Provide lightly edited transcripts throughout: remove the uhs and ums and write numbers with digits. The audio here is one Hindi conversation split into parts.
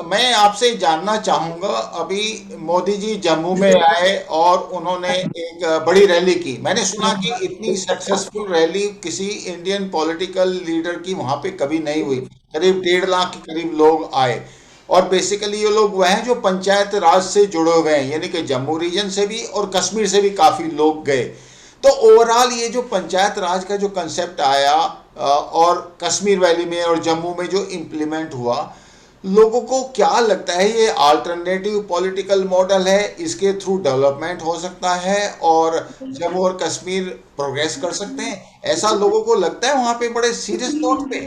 मैं आपसे जानना चाहूंगा, अभी मोदी जी जम्मू में आए और उन्होंने एक बड़ी रैली की। मैंने सुना कि इतनी सक्सेसफुल रैली किसी इंडियन पॉलिटिकल लीडर की वहां पे कभी नहीं हुई। करीब 1.5 लाख के करीब लोग आए। और बेसिकली ये लोग वह हैं जो पंचायत राज से जुड़े हुए हैं, यानी कि जम्मू रीजन से भी और कश्मीर से भी काफी लोग गए। तो ओवरऑल ये जो पंचायत राज का जो कंसेप्ट आया और कश्मीर वैली में और जम्मू में जो इम्प्लीमेंट हुआ, लोगों को क्या लगता है ये अल्टरनेटिव पॉलिटिकल मॉडल है, इसके थ्रू डेवलपमेंट हो सकता है और जम्मू और कश्मीर प्रोग्रेस कर सकते हैं? ऐसा लोगों को लगता है वहां पे बड़े सीरियस नोट पे?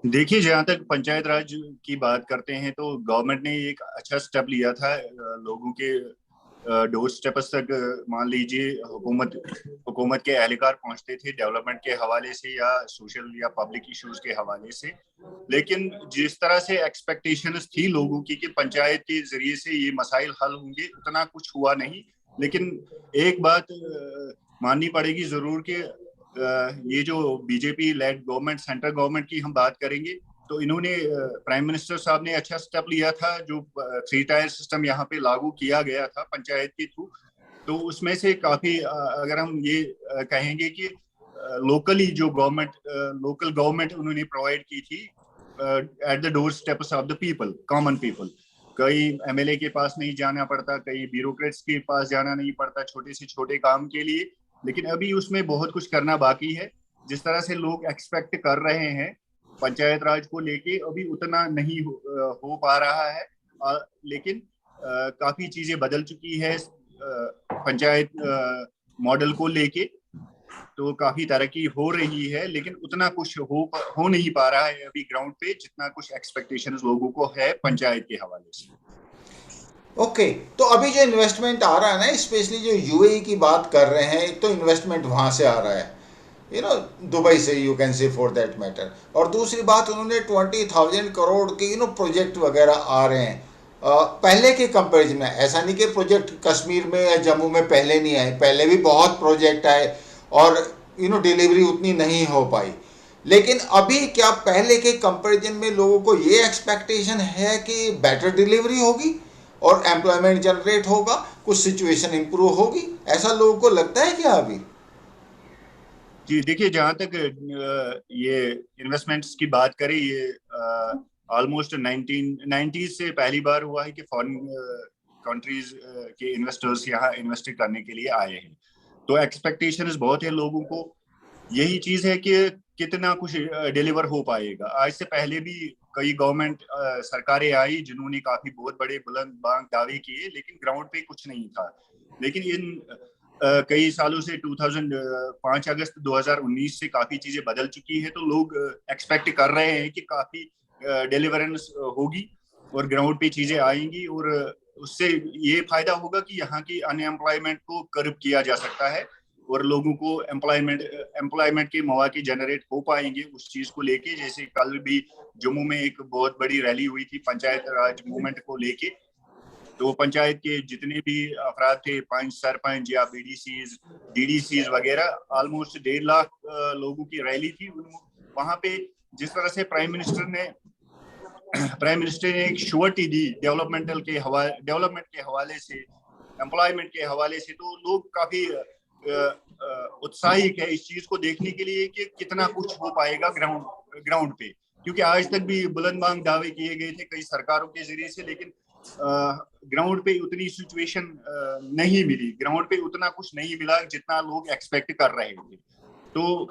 देखिए, जहाँ तक पंचायत राज की बात करते हैं तो गवर्नमेंट ने एक अच्छा स्टेप लिया था। लोगों के डोर स्टेप्स तक मान लीजिए हुकूमत हुकूमत के एहलकार पहुंचते थे डेवलपमेंट के हवाले से या सोशल या पब्लिक इश्यूज के हवाले से। लेकिन जिस तरह से एक्सपेक्टेशंस थी लोगों की कि पंचायत के जरिए से ये मसाइल हल होंगे, उतना कुछ हुआ नहीं। लेकिन एक बात माननी पड़ेगी जरूर कि ये जो BJP lead government, central government की हम बात करेंगे तो इन्होंने प्राइम मिनिस्टर साहब ने अच्छा स्टेप लिया था। जो 3 टायर सिस्टम यहाँ पे लागू किया गया था पंचायत के थ्रू, तो उसमें से काफी अगर हम ये कहेंगे कि लोकली जो गवर्नमेंट लोकल गवर्नमेंट उन्होंने प्रोवाइड की थी at the door steps of the people, common people. कई एमएलए के पास नहीं जाना पड़ता, कई ब्यूरोक्रेट्स के पास जाना नहीं पड़ता छोटे से छोटे काम के लिए। लेकिन अभी उसमें बहुत कुछ करना बाकी है। जिस तरह से लोग एक्सपेक्ट कर रहे हैं पंचायत राज को लेके, अभी उतना नहीं हो पा रहा है। लेकिन काफी चीजें बदल चुकी है पंचायत मॉडल को लेके। तो काफी तरक्की हो रही है, लेकिन उतना कुछ हो नहीं पा रहा है अभी ग्राउंड पे, जितना कुछ एक्सपेक्टेशंस लोगों को है पंचायत के हवाले से। ओके। तो अभी जो इन्वेस्टमेंट आ रहा है ना, स्पेशली जो यूएई की बात कर रहे हैं, एक तो इन्वेस्टमेंट वहां से आ रहा है, दुबई से, you can say for that matter. और दूसरी बात, उन्होंने 20,000 करोड़ के प्रोजेक्ट वगैरह आ रहे हैं। पहले के कंपैरिजन में ऐसा नहीं कि प्रोजेक्ट कश्मीर में या जम्मू में पहले नहीं आए, पहले भी बहुत प्रोजेक्ट आए और डिलीवरी उतनी नहीं हो पाई। लेकिन अभी क्या पहले के कंपैरिजन में लोगों को ये एक्सपेक्टेशन है कि बेटर डिलीवरी होगी और एम्प्लॉयमेंट जनरेट होगा, कुछ सिचुएशन इंप्रूव होगी? ऐसा लोगों को लगता है क्या अभी? जी देखिए, जहाँ तक ये इन्वेस्टमेंट्स की बात करें, ये ऑलमोस्ट 1990 से पहली बार हुआ है कि फॉरेन कंट्रीज के इन्वेस्टर्स यहाँ इन्वेस्ट करने के लिए आए हैं। तो एक्सपेक्टेशंस बहुत है लोगों को। यही चीज है कि कितना कुछ डिलीवर हो पाएगा। आज से पहले भी कई गवर्नमेंट सरकारें आई जिन्होंने काफी बहुत बड़े बुलंद बांग दावे किए, लेकिन ग्राउंड पे कुछ नहीं था। लेकिन इन कई सालों से 5 अगस्त 2019 से काफी चीजें बदल चुकी है। तो लोग एक्सपेक्ट कर रहे हैं कि काफी डिलीवरेंस होगी और ग्राउंड पे चीजें आएंगी, और उससे ये फायदा होगा कि यहाँ की अनएम्प्लॉयमेंट को कर्ब किया जा सकता है और लोगों को एम्प्लॉयमेंट के मौके जनरेट हो पाएंगे उस चीज को लेके। जैसे कल भी जम्मू में एक बहुत बड़ी रैली हुई थी पंचायत राज मूवमेंट को लेके। तो पंचायत के जितने भी अफराद थे, पंच, सरपंच या बीडीसीज, डीडीसीज वगैरह, ऑलमोस्ट 1.5 लाख लोगों की रैली थी। वहां पे जिस तरह से प्राइम मिनिस्टर ने एक श्योरिटी दी डेवलपमेंट के हवाले से, एम्प्लॉयमेंट के हवाले से, तो लोग काफी उत्साहित है इस चीज को देखने के लिए कि कितना कुछ हो पाएगा ग्राउंड पे। क्योंकि आज तक भी बुलंद बांग दावे किए गए थे कई सरकारों के जरिए से, लेकिन ग्राउंड पे उतनी सिचुएशन नहीं मिली, ग्राउंड पे उतना कुछ नहीं मिला जितना लोग एक्सपेक्ट कर रहे थे। तो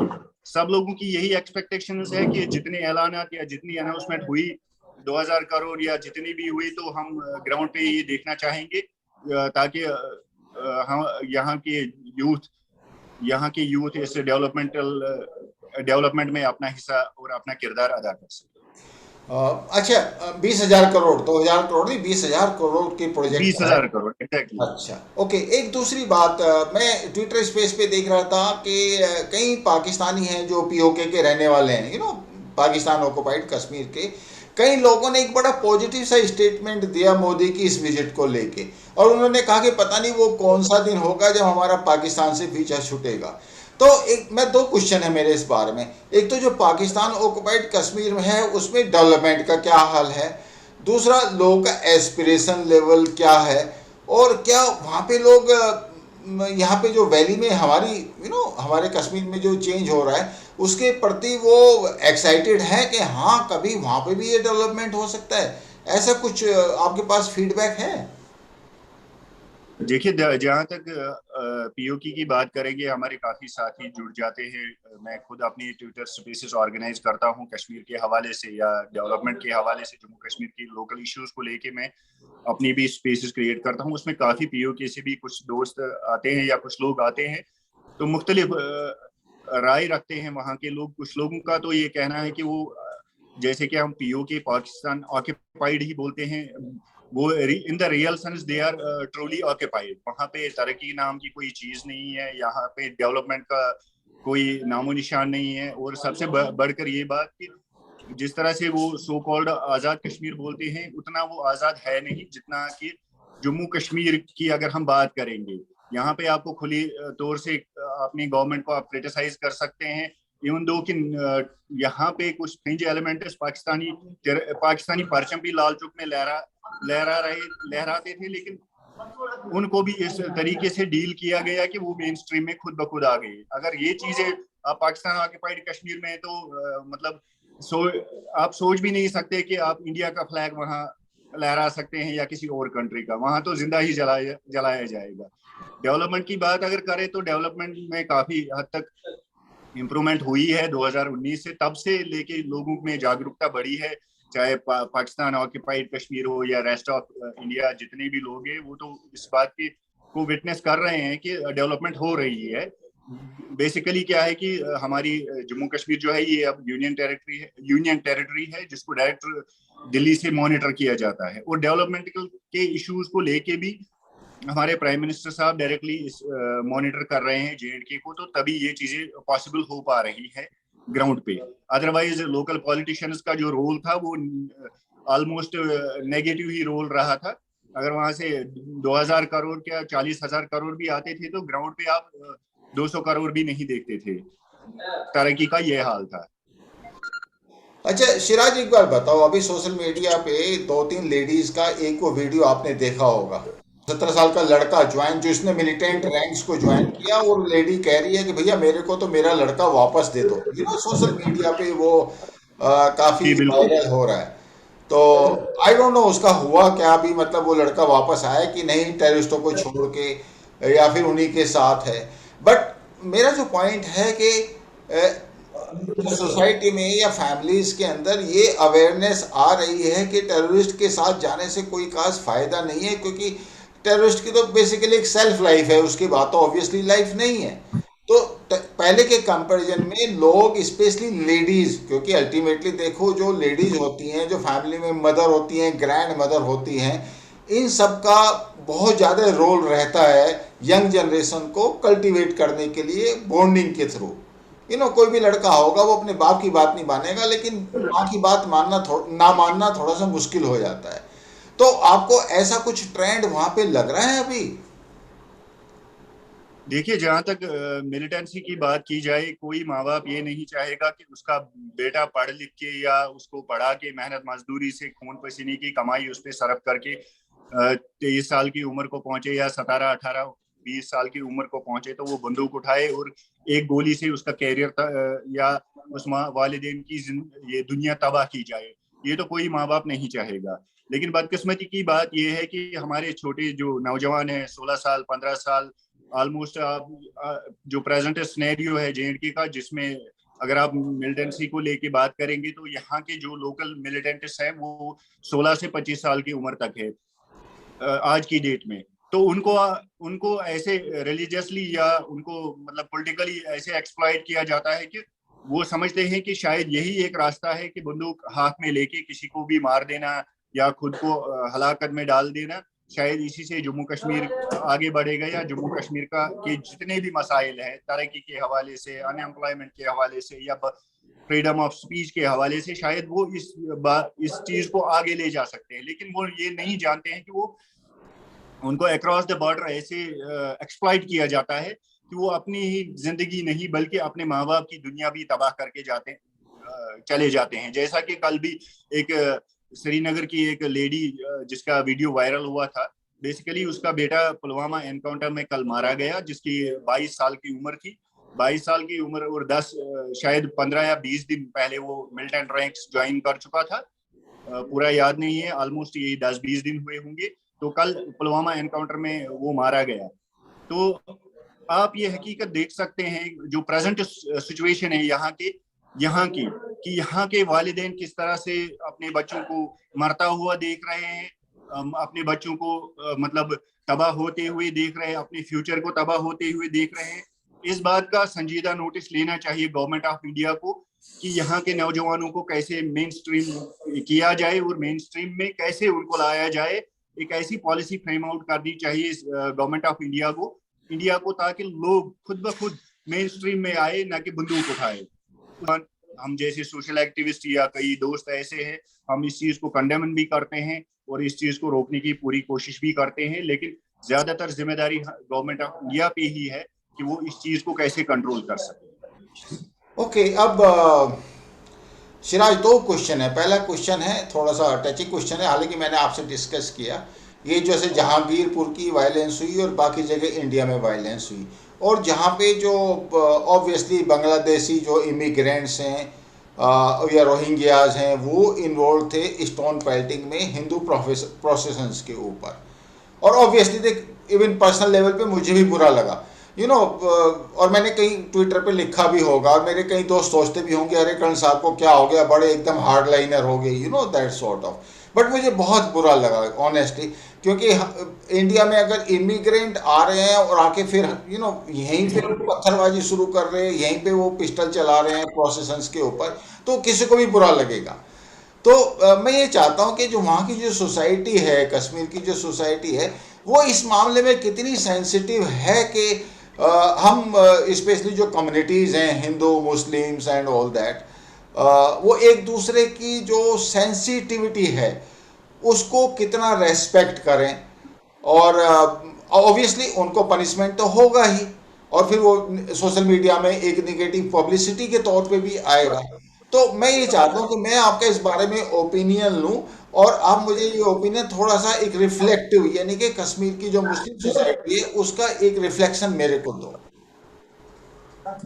सब लोगों की यही एक्सपेक्टेशन है कि जितने ऐलानात या जितनी अनाउंसमेंट हुई, 2,000 करोड़ या जितनी भी हुई, तो हम ग्राउंड पे ये देखना चाहेंगे ताकि हम यहाँ के यूथ इस डेवलपमेंट में अपना हिस्सा और अपना किरदार अदा कर सके। अच्छा, 20,000 करोड़, 2,000 करोड़ नहीं, 20,000 करोड़ के प्रोजेक्ट बीस है। हजार करोड़ एग्जैक्टली। अच्छा, ओके। एक दूसरी बात, मैं ट्विटर स्पेस पे देख रहा था कि कई पाकिस्तानी हैं जो पीओके के रहने वाले हैं, पाकिस्तान ऑक्युपाइड कश्मीर के। कई लोगों ने एक बड़ा पॉजिटिव सा स्टेटमेंट दिया मोदी की इस विजिट को लेके, और उन्होंने कहा कि पता नहीं वो कौन सा दिन होगा जब हमारा पाकिस्तान से पीछा छूटेगा। तो एक मैं दो क्वेश्चन है मेरे इस बारे में। एक तो जो पाकिस्तान ऑक्युपाइड कश्मीर में है उसमें डेवलपमेंट का क्या हाल है, दूसरा लोगों का एस्पिरेशन लेवल क्या है, और क्या वहाँ पे लोग यहाँ पे जो वैली में हमारी हमारे कश्मीर में जो चेंज हो रहा है उसके प्रति वो एक्साइटेड है कि हाँ कभी वहाँ पे भी ये डेवलपमेंट हो सकता है, ऐसा कुछ आपके पास फीडबैक है? देखिए, जहाँ तक पीओके की बात करेंगे, हमारे काफी साथी जुड़ जाते हैं। मैं खुद अपनी ट्विटर स्पेसेस ऑर्गेनाइज करता हूँ कश्मीर के हवाले से या डेवलपमेंट के हवाले से। जम्मू कश्मीर की लोकल इश्यूज को लेके मैं अपनी भी स्पेसेस क्रिएट करता हूँ। उसमें काफी पीओके से भी कुछ दोस्त आते हैं या कुछ लोग आते हैं, तो मुख्तलिफ राय रखते हैं वहाँ के लोग। कुछ लोगों का तो ये कहना है कि वो जैसे कि हम पीओके पाकिस्तान ऑक्यूपाइड ही बोलते हैं, वो in the real sense they are truly occupied. वहाँ पे तरक्की नाम की कोई चीज नहीं है, यहाँ पे डेवलपमेंट का कोई नामो निशान नहीं है। और सबसे बढ़कर ये बात कि जिस तरह से वो सो कॉल्ड आजाद कश्मीर बोलते हैं, उतना वो आजाद है नहीं जितना कि जम्मू कश्मीर की अगर हम बात करेंगे। यहाँ पे आपको खुली तौर से अपनी गवर्नमेंट को आप क्रिटिसाइज कर सकते हैं, इवन दो कि यहाँ पे कुछ फ्रिंज एलिमेंट्स पाकिस्तानी परचम भी लाल चौक में लहराते थे, लेकिन उनको भी इस तरीके से डील किया गया कि वो मेन स्ट्रीम में खुद ब खुद आ गई। अगर ये चीजें आप पाकिस्तान ऑक्यूपाइड कश्मीर में, तो मतलब आप सोच भी नहीं सकते कि आप इंडिया का फ्लैग वहां लहरा सकते हैं या किसी और कंट्री का। वहां तो जिंदा ही जलाया जाएगा। डेवलपमेंट की बात अगर करें तो डेवलपमेंट में काफी हद तक इम्प्रूवमेंट हुई है 2019 से। तब से लेके लोगों में जागरूकता बढ़ी है, चाहे पाकिस्तान ऑक्यूपाइड कश्मीर हो या रेस्ट ऑफ इंडिया। जितने भी लोग हैं वो तो इस बात की को विटनेस कर रहे हैं कि डेवलपमेंट हो रही है। बेसिकली क्या है कि हमारी जम्मू कश्मीर जो है ये अब यूनियन टेरिटरी है जिसको डायरेक्ट दिल्ली से मॉनिटर किया जाता है। और डेवलपमेंट के इश्यूज को लेके भी हमारे प्राइम मिनिस्टर साहब डायरेक्टली मॉनिटर कर रहे हैं जेएंडके को, तो तभी ये चीजें पॉसिबल हो पा रही है ग्राउंड पे। अदरवाइज लोकल पॉलिटिशियंस का जो रोल था वो ऑलमोस्ट नेगेटिव ही रोल रहा था। अगर वहां से 2000 करोड़ क्या 40,000 करोड़ भी आते थे तो ग्राउंड पे आप 200 करोड़ भी नहीं देखते थे। तरक्की का ये हाल था। अच्छा सिराज, एक बार बताओ, अभी सोशल मीडिया पे दो तीन लेडीज का एक वो वीडियो आपने देखा होगा, 17 साल का लड़का ज्वाइन, जो इसने मिलिटेंट रैंक्स को ज्वाइन किया, और लेडी कह रही है कि भैया मेरे को तो मेरा लड़का वापस दे दो। सोशल मीडिया पे वो काफी जी बिल्कुल। वायरल हो रहा है। तो आई डोंट नो उसका हुआ क्या अभी, मतलब वो लड़का वापस आया कि नहीं टेररिस्टों को छोड़ के, या फिर उन्हीं के साथ है। बट मेरा जो पॉइंट है कि सोसाइटी में या फैमिलीज के अंदर ये अवेयरनेस आ रही है कि टेररिस्ट के साथ जाने से कोई खास फायदा नहीं है, क्योंकि टेररिस्ट की तो बेसिकली एक सेल्फ लाइफ है, उसकी बात तो ऑब्वियसली लाइफ नहीं है। तो पहले के कंपैरिजन में लोग, स्पेशली लेडीज, क्योंकि अल्टीमेटली देखो जो लेडीज होती हैं, जो फैमिली में मदर होती हैं, ग्रैंड मदर होती हैं, इन सब का बहुत ज़्यादा रोल रहता है यंग जनरेशन को कल्टीवेट करने के लिए बॉन्डिंग के थ्रू। कोई भी लड़का होगा वो अपने बाप की बात नहीं मानेगा, लेकिन माँ की बात ना मानना थोड़ा सा मुश्किल हो जाता है। तो आपको ऐसा कुछ ट्रेंड वहां पे लग रहा है अभी? देखिए, जहां तक मिलिटेंसी की बात की जाए, कोई माँ बाप ये नहीं चाहेगा कि उसका बेटा पढ़ लिख के या उसको पढ़ा के मेहनत मजदूरी से खून पसीने की कमाई उस पर सर्फ करके 23 साल की उम्र को पहुंचे या 17, 18, 20 साल की उम्र को पहुंचे तो वो बंदूक उठाए और एक गोली से उसका कैरियर या उस वालिदैन की ये दुनिया तबाह की जाए। ये तो कोई माँ बाप नहीं चाहेगा। लेकिन बदकिस्मती की बात यह है कि हमारे छोटे जो नौजवान हैं, 16 साल 15 साल, ऑलमोस्ट जो प्रेजेंट स्नेरियो है जेएंडके का, जिसमें अगर आप मिलिटेंसी को लेके बात करेंगे तो यहाँ के जो लोकल मिलिटेंटिस्ट हैं वो 16 से 25 साल की उम्र तक है आज की डेट में। तो उनको उनको ऐसे रिलीजियसली या उनको मतलब पॉलिटिकली ऐसे एक्सप्लॉइट किया जाता है कि वो समझते हैं कि शायद यही एक रास्ता है कि बंदूक हाथ में लेके किसी को भी मार देना या खुद को हलाकत में डाल देना। शायद इसी से जम्मू कश्मीर आगे बढ़ेगा या जम्मू कश्मीर का के जितने भी मसाइल हैं तरक्की के हवाले से, अनएम्प्लॉयमेंट के हवाले से या फ्रीडम ऑफ स्पीच के हवाले से, शायद वो इस चीज को आगे ले जा सकते हैं। लेकिन वो ये नहीं जानते हैं कि वो उनको अक्रॉस द बॉर्डर ऐसे एक्सप्लॉइट किया जाता है कि वो अपनी ही जिंदगी नहीं बल्कि अपने माँ बाप की दुनिया भी तबाह करके चले जाते हैं। जैसा कि कल भी एक श्रीनगर की एक लेडी जिसका वीडियो वायरल हुआ था, बेसिकली उसका बेटा पुलवामा एनकाउंटर में कल मारा गया, जिसकी 22 साल की उम्र थी। 22 साल की उम्र और 10 शायद 15 या 20 दिन पहले वो मिलिटेंट रैंक्स ज्वाइन कर चुका था। पूरा याद नहीं है, ऑलमोस्ट यही 10-20 दिन हुए होंगे। तो कल पुलवामा एनकाउंटर में वो मारा गया। तो आप ये हकीकत देख सकते हैं जो प्रेजेंट सिचुएशन है यहाँ की कि यहाँ के वालिदैन किस तरह से अपने बच्चों को मरता हुआ देख रहे हैं, अपने बच्चों को मतलब तबाह होते हुए देख रहे हैं, अपने फ्यूचर को तबाह होते हुए देख रहे हैं। इस बात का संजीदा नोटिस लेना चाहिए गवर्नमेंट ऑफ इंडिया को कि यहाँ के नौजवानों को कैसे मेन स्ट्रीम किया जाए और मेन स्ट्रीम में कैसे उनको लाया जाए। एक ऐसी पॉलिसी फ्रेम आउट करनी चाहिए गवर्नमेंट ऑफ इंडिया को ताकि लोग खुद ब खुद मेन स्ट्रीम में आए, ना कि बंदूक उठाए। हम जैसे सोशल एक्टिविस्ट या कई दोस्त ऐसे हैं, हम इस चीज को कंडेम भी करते हैं और इस चीज को रोकने की पूरी कोशिश भी करते हैं, लेकिन ज्यादातर जिम्मेदारी गवर्नमेंट ऑफ इंडिया पे ही है कि वो इस चीज को कैसे कंट्रोल कर सके। ओके, अब सिराज, दो क्वेश्चन है। पहला क्वेश्चन है थोड़ा सा टची क्वेश्चन है, हालांकि मैंने आपसे डिस्कस किया, ये जैसे जहांगीरपुर की वायलेंस हुई और बाकी जगह इंडिया में वायलेंस हुई, और जहाँ पे जो ऑब्वियसली बांग्लादेशी जो इमिग्रेंट्स हैं या रोहिंग्याज हैं वो इन्वॉल्व थे स्टोन पेल्टिंग में हिंदू प्रोसेशंस के ऊपर। और ऑब्वियसली देख, इवन पर्सनल लेवल पे मुझे भी बुरा लगा, और मैंने कहीं ट्विटर पे लिखा भी होगा, और मेरे कई दोस्त सोचते भी होंगे अरे कर्ण साहब को क्या हो गया, बड़े एकदम हार्ड लाइनर हो गए, दैट सॉर्ट ऑफ। बट मुझे बहुत बुरा लगा ऑनेस्टली, क्योंकि इंडिया में अगर इमिग्रेंट आ रहे हैं और आके फिर यहीं पे पत्थरबाजी शुरू कर रहे हैं, यहीं पे वो पिस्टल चला रहे हैं प्रोसेशंस के ऊपर, तो किसी को भी बुरा लगेगा। तो मैं ये चाहता हूँ कि जो वहाँ की जो सोसाइटी है, कश्मीर की जो सोसाइटी है, वो इस मामले में कितनी सेंसिटिव है कि हम स्पेशली जो कम्युनिटीज़ हैं, Hindu Muslims and all that, वो एक दूसरे की जो सेंसिटिविटी है उसको कितना रेस्पेक्ट करें। और ऑब्वियसली उनको पनिशमेंट तो होगा ही, और फिर वो सोशल मीडिया में एक निगेटिव पब्लिसिटी के तौर पे भी आएगा। तो मैं ये चाहता हूँ कि मैं आपका इस बारे में ओपिनियन लूँ, और आप मुझे ये ओपिनियन थोड़ा सा एक रिफ्लेक्टिव, यानी कि कश्मीर की जो मुस्लिम सोसाइटी है उसका एक रिफ्लेक्शन मेरे को दो।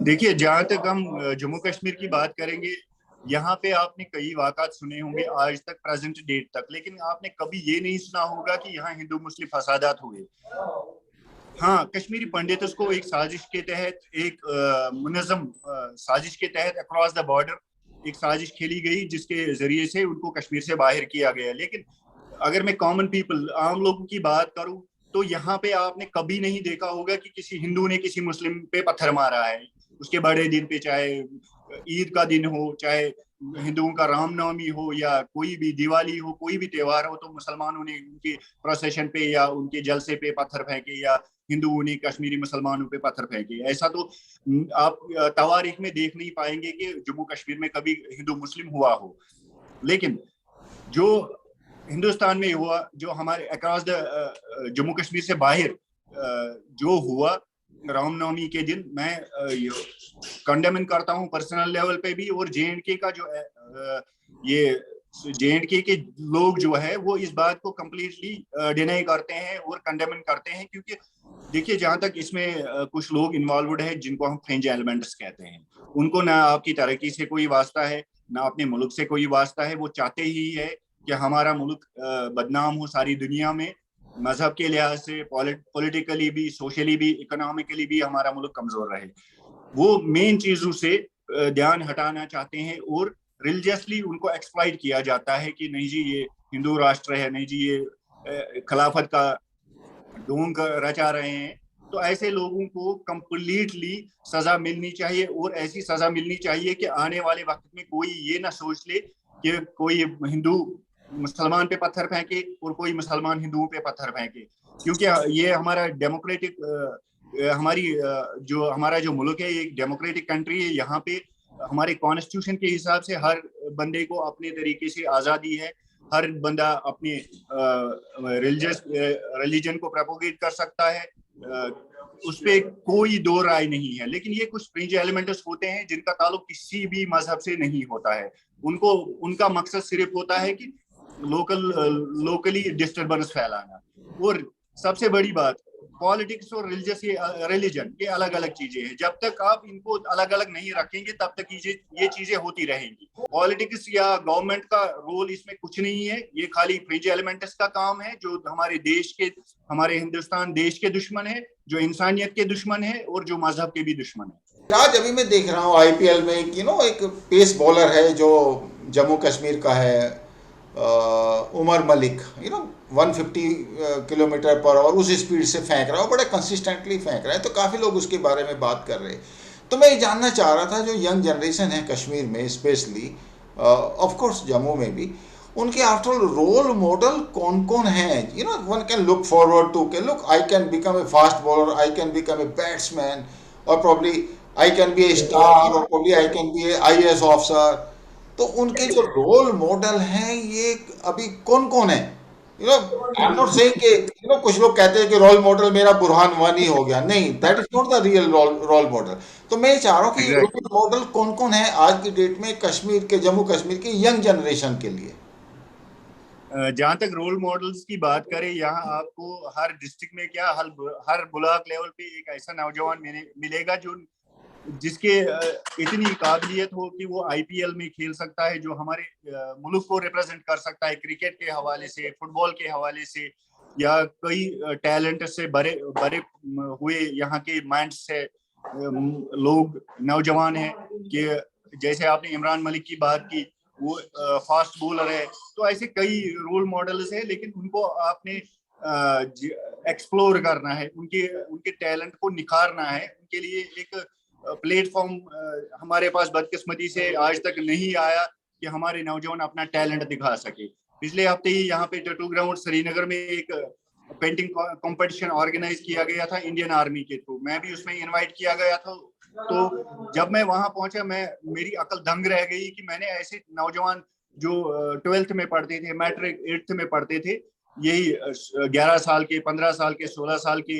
देखिए, जहां तक हम जम्मू कश्मीर की बात करेंगे, यहाँ पे आपने कई वाक़ात सुने होंगे आज तक, प्रेजेंट डेट तक, लेकिन आपने कभी ये नहीं सुना होगा कि यहाँ हिंदू मुस्लिम फसादात हुए। हाँ, कश्मीरी पंडितों को एक साजिश के तहत, एक मुनज़्ज़म साजिश के तहत अक्रॉस द बॉर्डर एक साजिश खेली गई जिसके जरिए से उनको कश्मीर से बाहर किया गया। लेकिन अगर मैं कॉमन पीपल, आम लोगों की बात करूं, तो यहाँ पे आपने कभी नहीं देखा होगा कि किसी हिंदू ने किसी मुस्लिम पे पत्थर मारा है उसके बड़े दिन पे, चाहे ईद का दिन हो, चाहे हिंदुओं का रामनवमी हो, या कोई भी दिवाली हो, कोई भी त्योहार हो, तो मुसलमानों ने उनके प्रोसेशन पे या उनके जलसे पे पत्थर फेंके, या हिंदुओं ने कश्मीरी मुसलमानों पे पत्थर फेंके। ऐसा तो आप तवारीख में देख नहीं पाएंगे कि जम्मू कश्मीर में कभी हिंदू मुस्लिम हुआ हो। लेकिन जो हिंदुस्तान में हुआ, जो हमारे अक्रॉस द जम्मू कश्मीर से बाहर जो हुआ रामनवमी के दिन, मैं कंडेम करता हूँ पर्सनल लेवल पे भी। और जेएंडके का जो ये जेएंडके के लोग जो है वो इस बात को कम्प्लीटली डिनाई करते हैं और कंडेम करते हैं, क्योंकि देखिए, जहां तक इसमें कुछ लोग इन्वॉल्वड है जिनको हम फ्रिंज एलिमेंट्स कहते हैं, उनको ना आपकी तरक्की से कोई वास्ता है, ना अपने मुल्क से कोई वास्ता है। वो चाहते ही है कि हमारा मुल्क बदनाम हो सारी दुनिया में, मजहब के लिहाज से, पॉलिटिकली भी, सोशली भी, इकोनॉमिकली भी हमारा मुल्क कमजोर रहे। वो मेन चीजों से ध्यान हटाना चाहते हैं, और रिलीजियसली उनको एक्सप्लॉइट किया जाता है कि नहीं जी ये हिंदू राष्ट्र है, नहीं जी ये खिलाफत का ढोंग रचा रहे हैं। तो ऐसे लोगों को कंप्लीटली सजा मिलनी चाहिए, और ऐसी सजा मिलनी चाहिए कि आने वाले वक्त में कोई ये ना सोच ले कि कोई हिंदू मुसलमान पे पत्थर फेंके और कोई मुसलमान हिंदुओं पे पत्थर फेंके, क्योंकि ये हमारा डेमोक्रेटिक हमारा जो मुल्क है, ये एक डेमोक्रेटिक कंट्री है। यहाँ पे हमारे कॉन्स्टिट्यूशन के हिसाब से हर बंदे को अपने तरीके से आज़ादी है, हर बंदा अपने रिलीजन को प्रोपोगेट कर सकता है, उस पे कोई दो राय नहीं है। लेकिन ये कुछ फ्रिंज एलिमेंट्स होते हैं जिनका ताल्लुक किसी भी मजहब से नहीं होता है। उनको उनका मकसद सिर्फ होता है कि लोकली डिस्टर्बेंस फैलाना। और सबसे बड़ी बात, पॉलिटिक्स और रिलीजन ये अलग अलग चीजें हैं। जब तक आप इनको अलग अलग नहीं रखेंगे तब तक ये चीजें होती रहेंगी। पॉलिटिक्स या गवर्नमेंट का रोल इसमें कुछ नहीं है। ये खाली फ्रिंज एलिमेंट्स का काम है जो हमारे देश के, हमारे हिंदुस्तान देश के दुश्मन है, जो इंसानियत के दुश्मन है और जो मजहब के भी दुश्मन है। आज अभी मैं देख रहा हूँ आईपीएल में एक पेस बॉलर है जो जम्मू कश्मीर का है, Umar Malik, 150 kilometre per hour उस स्पीड से फेंक रहा है, बड़ा कंसिस्टेंटली फेंक रहा है। तो काफ़ी लोग उसके बारे में बात कर रहे हैं। तो मैं ये जानना चाह रहा था, जो यंग जनरेशन है कश्मीर में स्पेशली, ऑफ कोर्स जम्मू में भी, उनके आफ्टर ऑल रोल मॉडल कौन कौन हैं? One can look forward to के look, I can become a fast bowler, I can become a batsman, और probably I can be a star, और probably I can be a IAS officer. तो उनके जो रोल मॉडल हैं ये अभी कौन कौन है? आई एम नॉट सेइंग कि कुछ लोग कहते हैं कि रोल मॉडल मेरा बुरहान वानी हो गया, नहीं, that is not the real role model. तो मैं चाह रहा हूँ कि रोल मॉडल कौन कौन है आज की डेट में कश्मीर के, जम्मू कश्मीर की यंग जनरेशन के लिए? जहां तक रोल मॉडल्स की बात करें, यहाँ आपको हर डिस्ट्रिक्ट में क्या हर ब्लॉक लेवल पे एक ऐसा नौजवान मिलेगा जो जिसके इतनी काबिलियत हो कि वो आईपीएल में खेल सकता है, जो हमारे मुल्क को रिप्रेजेंट कर सकता है क्रिकेट के हवाले से, फुटबॉल के हवाले से, या कई टैलेंट से बड़े बड़े हुए यहाँ के माइंड से लोग नौजवान हैं कि जैसे आपने इमरान मलिक की बात की, वो फास्ट बॉलर है। तो ऐसे कई रोल मॉडल्स हैं, लेकिन उनको आपने एक्सप्लोर करना है, उनके टैलेंट को निखारना है। उनके लिए एक प्लेटफॉर्म हमारे पास बदकिस्मती से आज तक नहीं आया कि हमारे नौजवान अपना टैलेंट दिखा सके। पिछले हफ्ते ही यहाँ पे टैटू ग्राउंड श्रीनगर में एक पेंटिंग कंपटीशन ऑर्गेनाइज किया गया था इंडियन आर्मी के थ्रू। मैं भी उसमें इनवाइट किया गया था। तो जब मैं वहां पहुंचा, मेरी अकल दंग रह गई कि मैंने ऐसे नौजवान जो 12th में पढ़ते थे, मैट्रिक 8th में पढ़ते थे, यही 11 साल के, 15 साल के, 16 साल के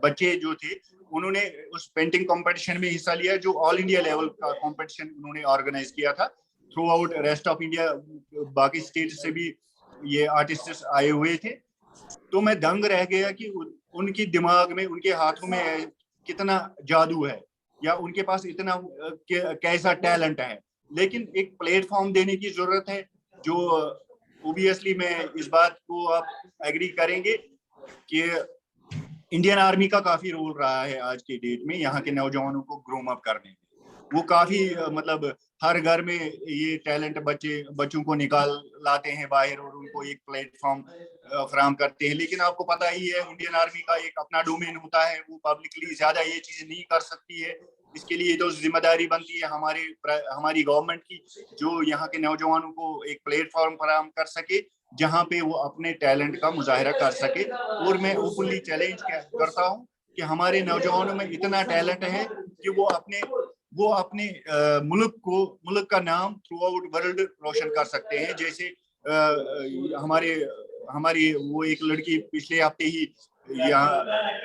बच्चे जो थे, उन्होंने उस पेंटिंग कंपटीशन में हिस्सा लिया, जो ऑल इंडिया लेवल का कंपटीशन उन्होंने ऑर्गेनाइज किया था। Through out rest of India, बाकी स्टेट से भी ये आर्टिस्ट आए हुए थे। तो मैं दंग रह गया कि उनके दिमाग में, उनके हाथों में कितना जादू है, या उनके पास इतना कैसा टैलेंट है। लेकिन एक प्लेटफॉर्म देने की जरूरत है, जो ओबियसली मैं इस बात को आप एग्री करेंगे कि इंडियन आर्मी का काफी रोल रहा है आज के डेट में यहाँ के नौजवानों को ग्रूम अप करने में। वो काफी मतलब हर घर में ये टैलेंट बच्चों को निकाल लाते हैं बाहर और उनको एक प्लेटफॉर्म फराहम करते हैं। लेकिन आपको पता ही है, इंडियन आर्मी का एक अपना डोमेन होता है, वो पब्लिकली ज्यादा ये चीज नहीं कर सकती है। इसके लिए तो जिम्मेदारी बनती है हमारी गवर्नमेंट की, जो यहाँ के नौजवानों को एक प्लेटफॉर्म फराहम कर सके जहाँ पे वो अपने टैलेंट का मुजाहिरा कर सके। और मैं ओपनली चैलेंज करता हूँ कि हमारे नौजवानों में इतना टैलेंट है कि वो अपने मुल्क का नाम थ्रू आउट वर्ल्ड रोशन कर सकते हैं। जैसे हमारी वो एक लड़की पिछले हफ्ते ही यहाँ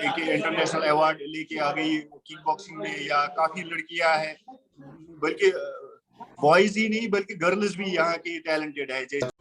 एक इंटरनेशनल अवार्ड लेके आ गई किक बॉक्सिंग में, या काफी लड़कियां हैं, बल्कि बॉयज ही नहीं बल्कि गर्ल्स भी यहाँ की टैलेंटेड है। जैसे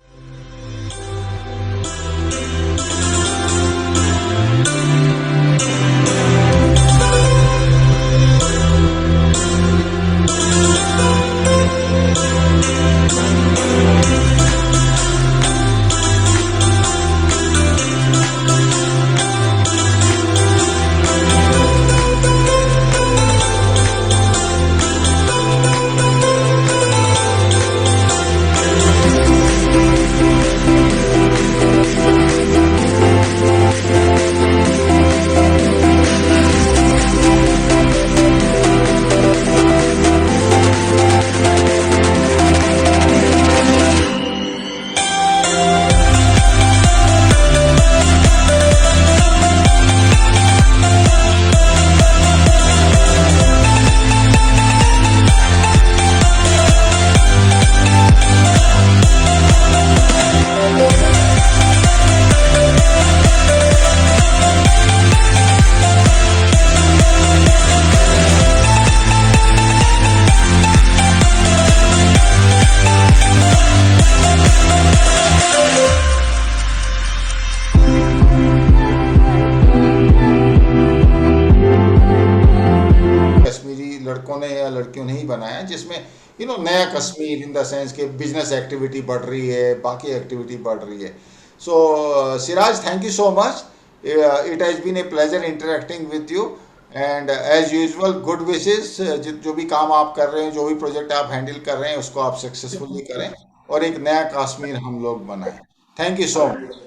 नया कश्मीर इन द सेंस कि बिजनेस एक्टिविटी बढ़ रही है, बाकी एक्टिविटी बढ़ रही है. So Siraj, thank you so much. It has been a pleasure interacting with you, and as usual good wishes. जो भी काम आप कर रहे हैं, जो भी प्रोजेक्ट आप हैंडल कर रहे हैं, उसको आप सक्सेसफुली करें और एक नया कश्मीर हम लोग बनाएं. Thank you so much.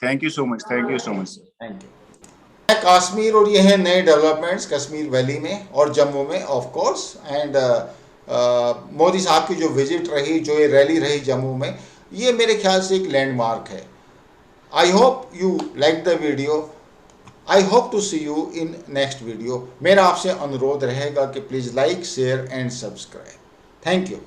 Thank you so much, thank you so much. Thank you. Kashmir, और ये हैं नए डेवलपमेंट्स कश्मीर वैली में और जम्मू में ऑफ कोर्स. एंड मोदी साहब की जो विजिट रही, जो ये रैली रही जम्मू में, ये मेरे ख्याल से एक लैंडमार्क है. I hope you like the video. I hope to see you in next video. मेरा आपसे अनुरोध रहेगा कि please like, share and subscribe. Thank you.